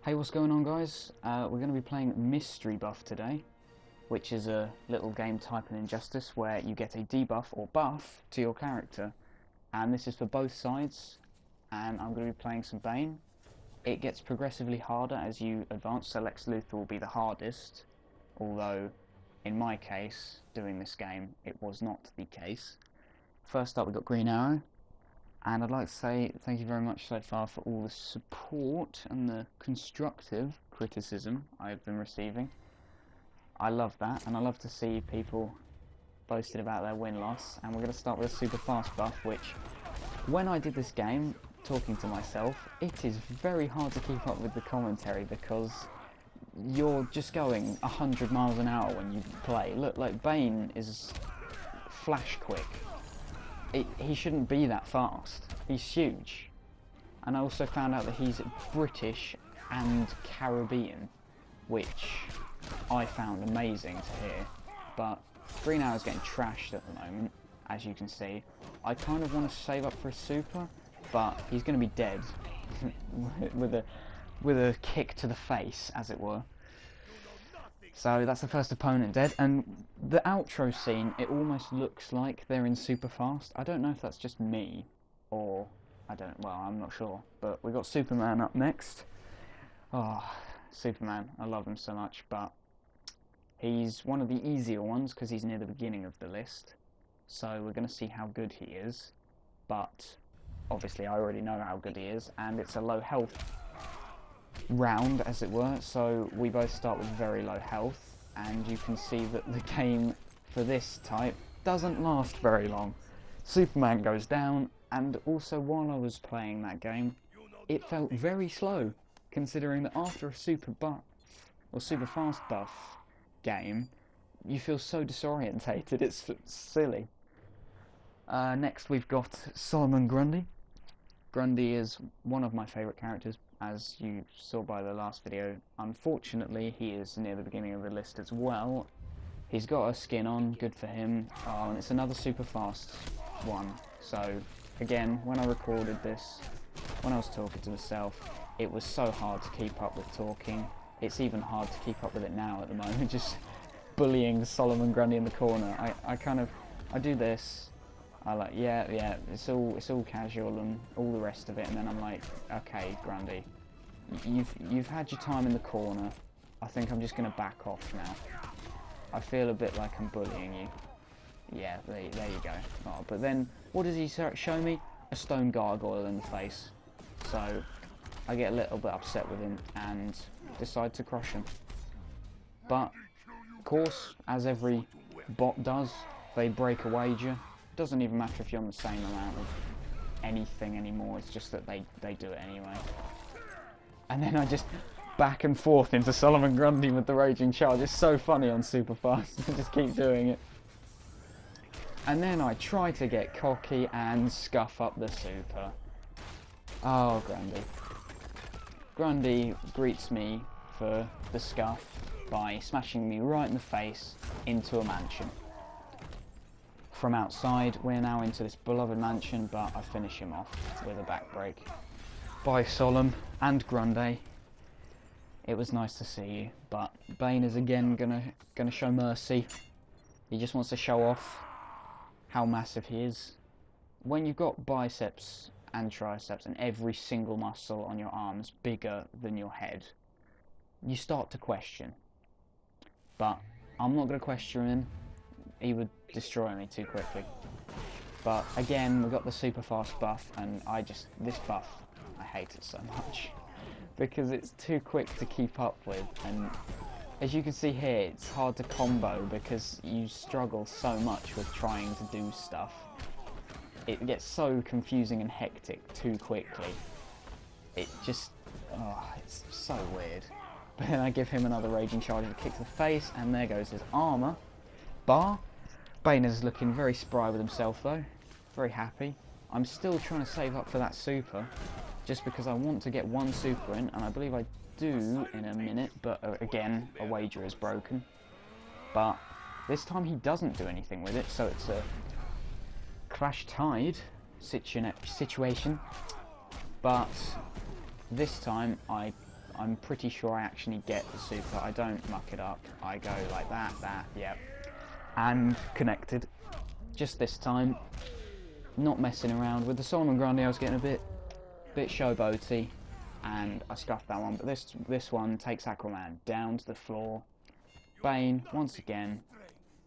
Hey, what's going on, guys? We're going to be playing Mystery Buff today, which is a little game type in Injustice where you get a debuff or buff to your character, and this is for both sides. And I'm going to be playing some Bane. It gets progressively harder as you advance, so Lex Luthor will be the hardest, although in my case, doing this game, it was not the case. First up, we've got Green Arrow. And I'd like to say thank you very much so far for all the support and the constructive criticism I've been receiving. I love that, and I love to see people boasting about their win-loss. And we're going to start with a super fast buff, which, when I did this game, talking to myself, it is very hard to keep up with the commentary because you're just going 100 miles an hour when you play. Look, like Bane is flash quick. He shouldn't be that fast. He's huge. And I also found out that he's British and Caribbean, which I found amazing to hear. But Green Arrow's getting trashed at the moment, as you can see. I kind of want to save up for a super, but he's going to be dead with a kick to the face, as it were. So that's the first opponent dead, and the outro scene, it almost looks like they're in super fast. I don't know if that's just me, or I'm not sure. But we got Superman up next. Oh, Superman, I love him so much, but he's one of the easier ones because he's near the beginning of the list. So we're going to see how good he is, but obviously I already know how good he is, and it's a low health round, as it were, so we both start with very low health, and you can see that the game for this type doesn't last very long. Superman goes down, and also while I was playing that game, it felt very slow, considering that after a super buff or super fast buff game, you feel so disorientated, it's silly. Next we've got Solomon Grundy. Grundy is one of my favourite characters, as you saw by the last video. Unfortunately, he is near the beginning of the list as well. He's got a skin on, good for him. Oh, and it's another super fast one. So, again, when I recorded this, when I was talking to myself, it was so hard to keep up with talking. It's even hard to keep up with it now at the moment, just bullying Solomon Grundy in the corner. I do this. I like, yeah, it's all casual and all the rest of it, and then I'm like, okay, Grundy, you've had your time in the corner. I think I'm just gonna back off now. I feel a bit like I'm bullying you. Yeah, there you go. Oh, but then, what does he show me? A stone gargoyle in the face. So, I get a little bit upset with him and decide to crush him. But, of course, as every bot does, they break a wager. Doesn't even matter if you're on the same amount of anything anymore, it's just that they do it anyway. And then I just back and forth into Solomon Grundy with the Raging Charge. It's so funny on super fast. I just keep doing it. And then I try to get cocky and scuff up the super. Oh, Grundy. Grundy greets me for the scuff by smashing me right in the face into a mansion. From outside, we're now into this beloved mansion, but I finish him off with a backbreak. Bye, Solom and Grundy. It was nice to see you, but Bane is again gonna show mercy. He just wants to show off how massive he is. When you've got biceps and triceps and every single muscle on your arms bigger than your head, you start to question. But I'm not gonna question him. He would destroy me too quickly. But again, we got the super fast buff, and this buff, I hate it so much because it's too quick to keep up with, and as you can see here, it's hard to combo because you struggle so much with trying to do stuff. It gets so confusing and hectic too quickly. It just, it's so weird. But then I give him another Raging Charge and a kick to the face, and there goes his armour. Bane is looking very spry with himself though, very happy. I'm still trying to save up for that super, just because I want to get one super in, and I believe I do in a minute, but again, a wager is broken. But this time he doesn't do anything with it, so it's a clash tide situation. But this time I I'm pretty sure I actually get the super. I don't muck it up. I go like that, yep. And connected. Just this time. Not messing around. With the Solomon Grande I was getting a bit showboaty. And I scuffed that one. But this one takes Aquaman down to the floor. Bane, once again,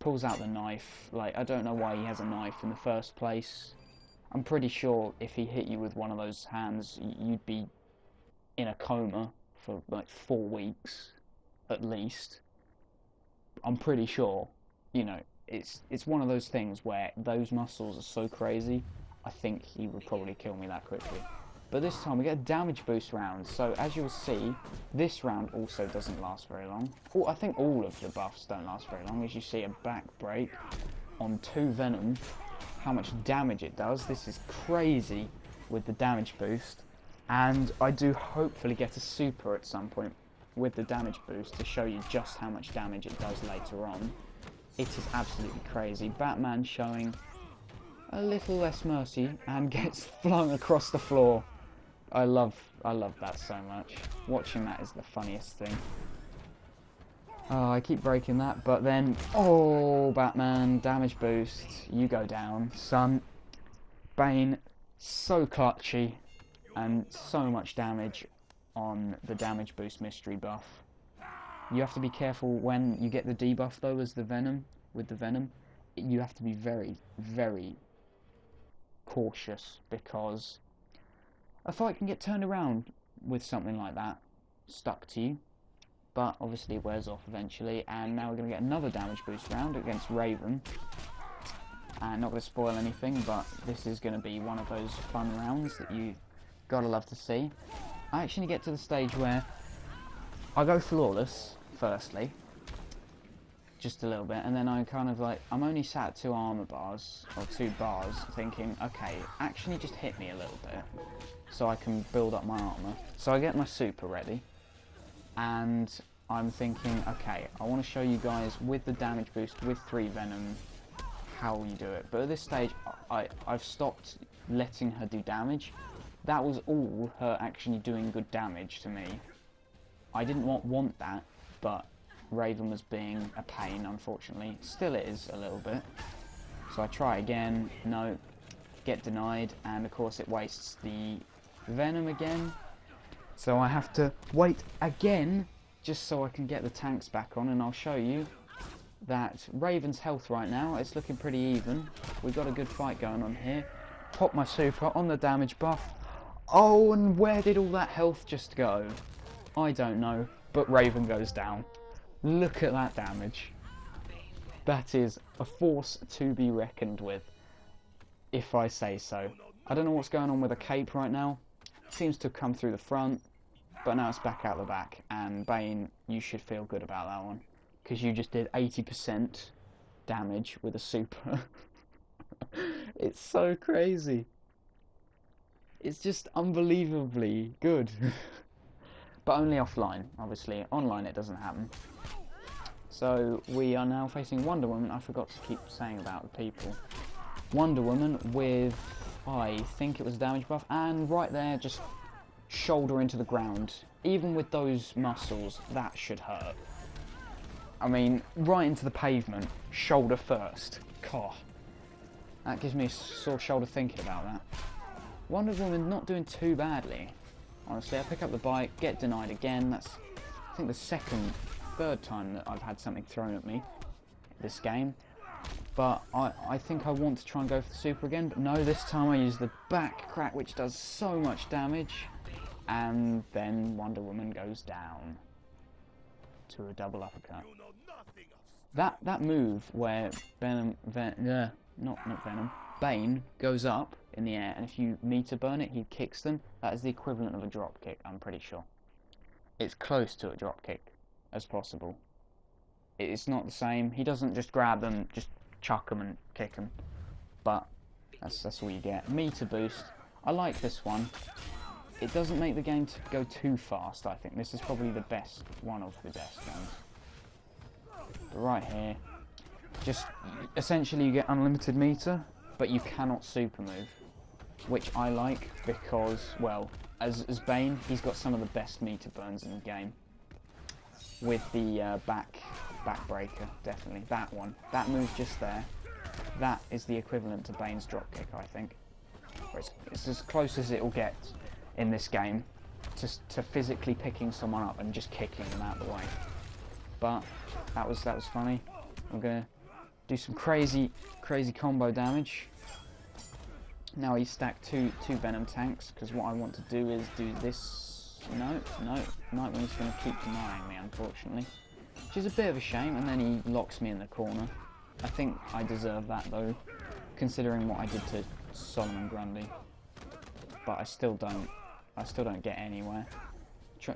pulls out the knife. Like, I don't know why he has a knife in the first place. I'm pretty sure if he hit you with one of those hands, you'd be in a coma for like 4 weeks, at least. I'm pretty sure, you know, it's one of those things where those muscles are so crazy, I think he would probably kill me that quickly. But this time we get a damage boost round, so as you'll see, this round also doesn't last very long. Oh, I think all of the buffs don't last very long. As you see, a back break on 2 Venom, how much damage it does. This is crazy with the damage boost. And I do hopefully get a super at some point with the damage boost to show you just how much damage it does later on. It is absolutely crazy. Batman showing a little less mercy and gets flung across the floor. I love that so much. Watching that is the funniest thing. Oh, I keep breaking that, but then, oh, Batman, damage boost, you go down, son. Bane, so clutchy, and so much damage on the damage boost mystery buff. You have to be careful when you get the debuff though, as the Venom, with the Venom. You have to be very, very cautious, because a fight can get turned around with something like that stuck to you, but obviously it wears off eventually. And now we're going to get another damage boost round against Raven, and not going to spoil anything, but this is going to be one of those fun rounds that you gotta love to see. I actually get to the stage where I go flawless firstly, just a little bit, and then I kind of like, I'm only sat at 2 armor bars, or 2 bars, thinking, okay, actually just hit me a little bit, so I can build up my armor. So I get my super ready, and I'm thinking, okay, I want to show you guys with the damage boost, with 3 Venom, how you do it. But at this stage, I've stopped letting her do damage. That was all her actually doing good damage to me. I didn't want that, but Raven was being a pain, unfortunately. Still is, a little bit. So I try again, no, get denied, and of course it wastes the Venom again. So I have to wait again, just so I can get the tanks back on, and I'll show you that Raven's health right now, it's looking pretty even. We've got a good fight going on here. Pop my super on the damage buff. Oh, and where did all that health just go? I don't know, but Raven goes down. Look at that damage. That is a force to be reckoned with, if I say so. I don't know what's going on with a cape right now. It seems to have come through the front, but now it's back out the back. And Bane, you should feel good about that one, because you just did 80% damage with a super. It's so crazy. It's just unbelievably good. But only offline, obviously. Online it doesn't happen. So we are now facing Wonder Woman. I forgot to keep saying about the people. Wonder Woman with, I think it was damage buff, and right there, just shoulder into the ground. Even with those muscles, that should hurt. I mean, right into the pavement, shoulder first. God, that gives me a sore shoulder thinking about that. Wonder Woman not doing too badly. Honestly, I pick up the bike, get denied again. That's, I think, the third time that I've had something thrown at me this game. But I think I want to try and go for the super again, but no, this time I use the back crack, which does so much damage. And then Wonder Woman goes down to a double uppercut. That move where Bane goes up in the air, and if you meter burn it, he kicks them. That is the equivalent of a drop kick, I'm pretty sure. It's close to a drop kick as possible. It's not the same. He doesn't just grab them, just chuck them and kick them. But that's all you get. Meter boost. I like this one. It doesn't make the game go too fast, I think. This is probably the best, one of the best ones. But right here, just essentially you get unlimited meter, but you cannot super move. which I like because, well, as Bane, he's got some of the best meter burns in the game. With the backbreaker, definitely. That one. That move just there. That is the equivalent to Bane's dropkick, I think. It's as close as it will get in this game to physically picking someone up and just kicking them out of the way. But that was funny. I'm gonna do some crazy combo damage. Now he's stacked two venom tanks, because what I want to do is do this. No, Nightwing's going to keep denying me, unfortunately, which is a bit of a shame. And then he locks me in the corner. I think I deserve that though, considering what I did to Solomon Grundy. But I still don't get anywhere.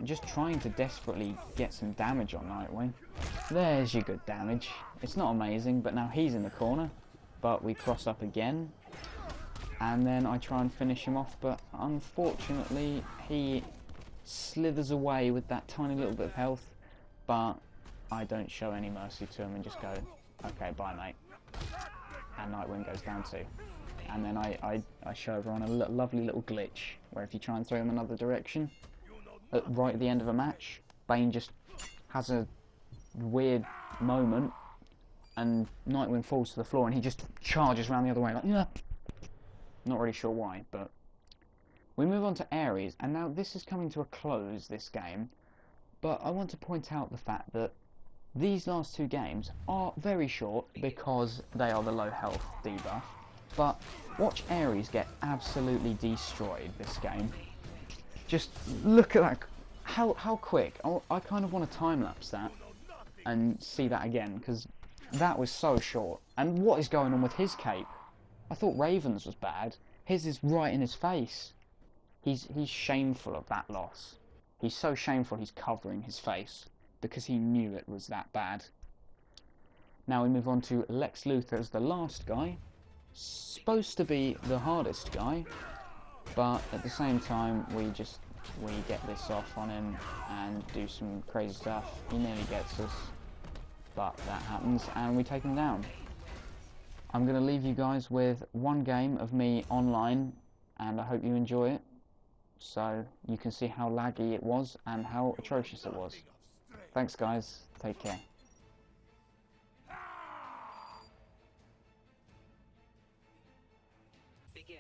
Just trying to desperately get some damage on Nightwing. There's your good damage. It's not amazing, but now he's in the corner. But we cross up again. And then I try and finish him off, but unfortunately he slithers away with that tiny little bit of health. But I don't show any mercy to him and just go, okay, bye mate. And Nightwing goes down too. And then I show everyone a lovely little glitch, where if you try and throw him another direction, right at the end of a match, Bane just has a weird moment, and Nightwing falls to the floor, and he just charges around the other way, like, yeah. Not really sure why, but we move on to Ares, and now this is coming to a close, this game, but I want to point out the fact that these last two games are very short because they are the low health debuff, but watch Ares get absolutely destroyed this game. Just look at that, how quick. I kind of want to time-lapse that and see that again, because that was so short. And what is going on with his cape? I thought Raven's was bad. His is right in his face. He's shameful of that loss. He's so shameful he's covering his face because he knew it was that bad. Now we move on to Lex Luthor as the last guy. Supposed to be the hardest guy, but at the same time we get this off on him and do some crazy stuff. He nearly gets us, but that happens and we take him down. I'm going to leave you guys with one game of me online, and I hope you enjoy it, so you can see how laggy it was and how atrocious it was. Thanks guys, take care. Begin.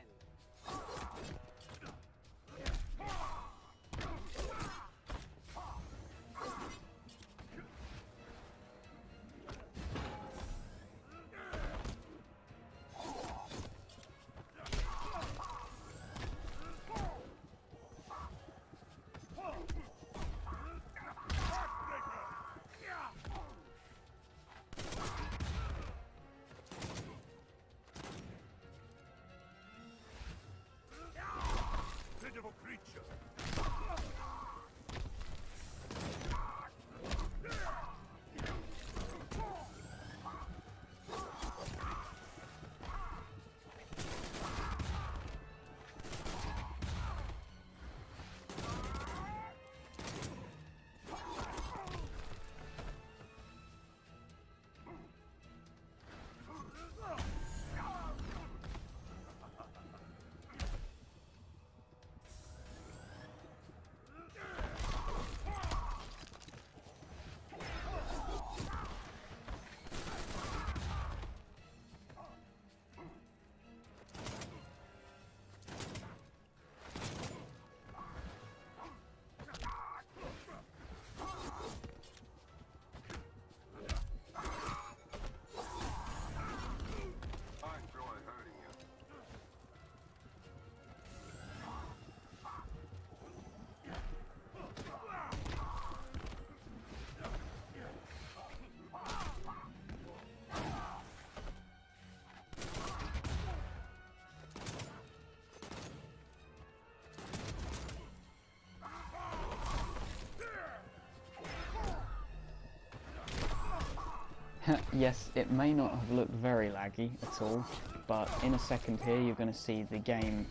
Yes, it may not have looked very laggy at all, but in a second here you're going to see the game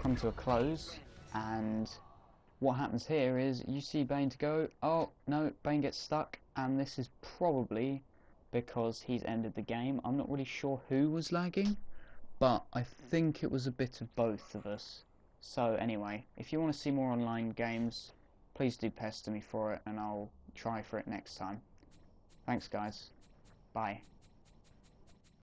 come to a close, and what happens here is you see Bane to go, oh no, Bane gets stuck, and this is probably because he's ended the game. I'm not really sure who was lagging, but I think it was a bit of both of us. So anyway, if you want to see more online games, please do pester me for it and I'll try for it next time. Thanks guys. Bye.